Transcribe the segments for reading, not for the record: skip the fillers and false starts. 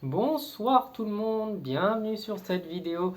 Bonsoir tout le monde, bienvenue sur cette vidéo.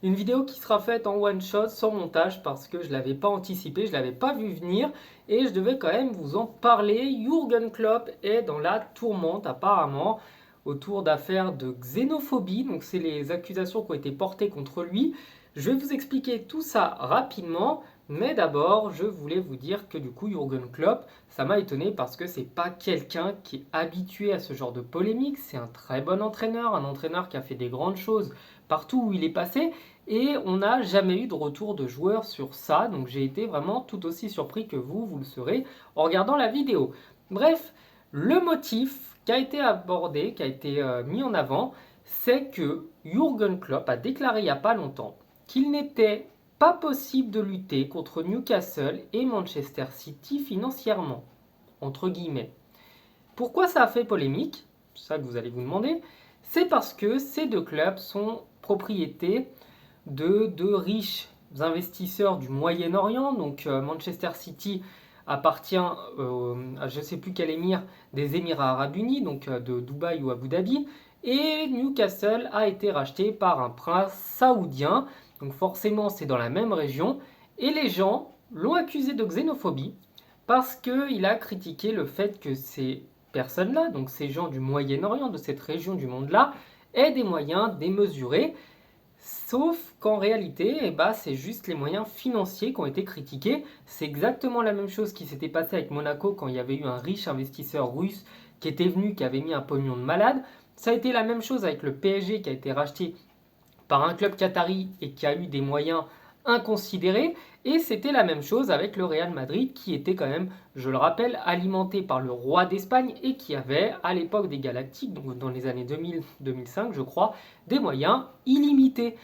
Une vidéo qui sera faite en one shot sans montage parce que je ne l'avais pas anticipé, je ne l'avais pas vu venir et je devais quand même vous en parler. Jürgen Klopp est dans la tourmente apparemment autour d'affaires de xénophobie, donc c'est les accusations qui ont été portées contre lui. Je vais vous expliquer tout ça rapidement, mais d'abord je voulais vous dire que du coup Jürgen Klopp, ça m'a étonné parce que c'est pas quelqu'un qui est habitué à ce genre de polémique, c'est un très bon entraîneur, un entraîneur qui a fait des grandes choses partout où il est passé et on n'a jamais eu de retour de joueurs sur ça, donc j'ai été vraiment tout aussi surpris que vous le serez en regardant la vidéo. Bref, le motif qui a été abordé, qui a été mis en avant, c'est que Jürgen Klopp a déclaré il n'y a pas longtemps qu'il n'était pas possible de lutter contre Newcastle et Manchester City financièrement, entre guillemets. Pourquoi ça a fait polémique? C'est ça que vous allez vous demander. C'est parce que ces deux clubs sont propriétés de deux riches investisseurs du Moyen-Orient. Donc Manchester City appartient à je ne sais plus quel émir des Émirats Arabes Unis, donc de Dubaï ou Abu Dhabi. Et Newcastle a été racheté par un prince saoudien. Donc forcément c'est dans la même région. Et les gens l'ont accusé de xénophobie parce qu'il a critiqué le fait que ces personnes-là, donc ces gens du Moyen-Orient, de cette région du monde-là, aient des moyens démesurés. Sauf qu'en réalité, c'est juste les moyens financiers qui ont été critiqués. C'est exactement la même chose qui s'était passé avec Monaco quand il y avait eu un riche investisseur russe qui était venu, qui avait mis un pognon de malade. Ça a été la même chose avec le PSG qui a été racheté par un club qatari et qui a eu des moyens inconsidérés. Et c'était la même chose avec le Real Madrid qui était quand même, je le rappelle, alimenté par le roi d'Espagne et qui avait, à l'époque des Galactiques, donc dans les années 2000-2005 je crois, des moyens illimités.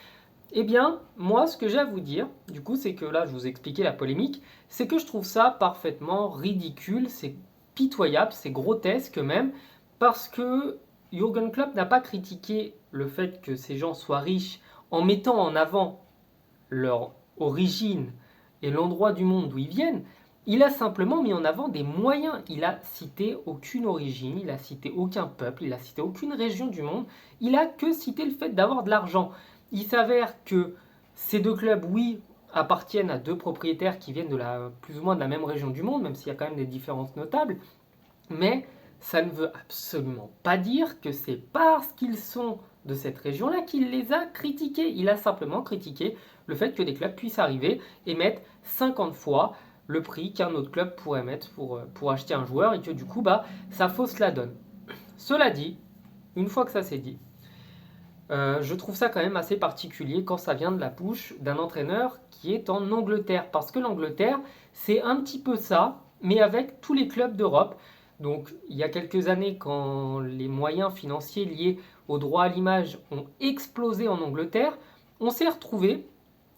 Eh bien, moi, ce que j'ai à vous dire, du coup, c'est que là, je vous ai expliqué la polémique, c'est que je trouve ça parfaitement ridicule, c'est pitoyable, c'est grotesque même, parce que Jürgen Klopp n'a pas critiqué le fait que ces gens soient riches en mettant en avant leur origine et l'endroit du monde d'où ils viennent. Il a simplement mis en avant des moyens. Il a cité aucune origine, il a cité aucun peuple, il a cité aucune région du monde. Il a que cité le fait d'avoir de l'argent. Il s'avère que ces deux clubs, oui, appartiennent à deux propriétaires qui viennent plus ou moins de la même région du monde, même s'il y a quand même des différences notables. Mais ça ne veut absolument pas dire que c'est parce qu'ils sont de cette région-là qu'il les a critiqués. Il a simplement critiqué le fait que des clubs puissent arriver et mettre 50 fois le prix qu'un autre club pourrait mettre pour acheter un joueur et que du coup, ça fausse la donne. Cela dit, une fois que ça s'est dit, je trouve ça quand même assez particulier quand ça vient de la bouche d'un entraîneur qui est en Angleterre. Parce que l'Angleterre, c'est un petit peu ça, mais avec tous les clubs d'Europe. Donc il y a quelques années, quand les moyens financiers liés au droit à l'image ont explosé en Angleterre, on s'est retrouvé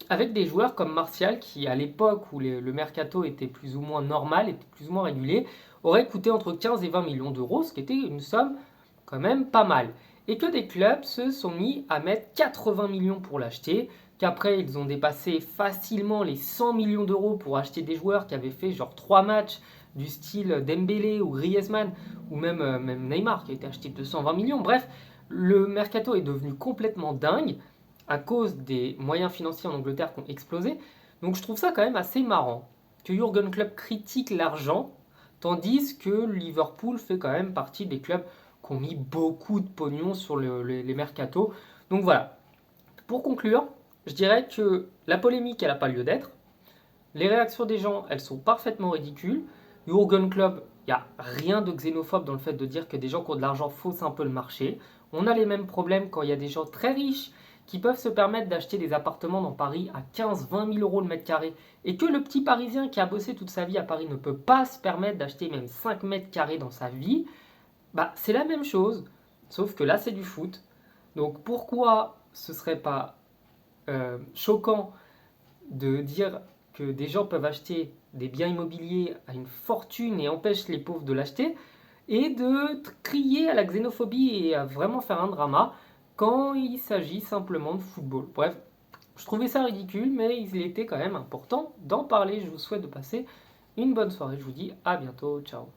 avec des joueurs comme Martial qui, à l'époque où le mercato était plus ou moins normal, était plus ou moins régulé, aurait coûté entre 15 et 20 millions d'euros, ce qui était une somme quand même pas mal. Et que des clubs se sont mis à mettre 80 millions pour l'acheter, qu'après ils ont dépassé facilement les 100 millions d'euros pour acheter des joueurs qui avaient fait genre 3 matchs du style Dembélé ou Griezmann, ou même Neymar qui a été acheté 220 millions. Bref, le mercato est devenu complètement dingue à cause des moyens financiers en Angleterre qui ont explosé. Donc je trouve ça quand même assez marrant que Jürgen Klopp critique l'argent, tandis que Liverpool fait quand même partie des clubs qui ont mis beaucoup de pognon sur les mercatos. Donc voilà. Pour conclure, je dirais que la polémique, elle n'a pas lieu d'être. Les réactions des gens, elles sont parfaitement ridicules. Jürgen Klopp, il n'y a rien de xénophobe dans le fait de dire que des gens qui ont de l'argent faussent un peu le marché. On a les mêmes problèmes quand il y a des gens très riches qui peuvent se permettre d'acheter des appartements dans Paris à 15-20 000 euros le mètre carré et que le petit Parisien qui a bossé toute sa vie à Paris ne peut pas se permettre d'acheter même 5 mètres carrés dans sa vie, c'est la même chose, sauf que là c'est du foot. Donc pourquoi ce serait pas choquant de dire que des gens peuvent acheter des biens immobiliers à une fortune et empêchent les pauvres de l'acheter, et de crier à la xénophobie et à vraiment faire un drama quand il s'agit simplement de football. Bref, je trouvais ça ridicule, mais il était quand même important d'en parler. Je vous souhaite de passer une bonne soirée. Je vous dis à bientôt. Ciao.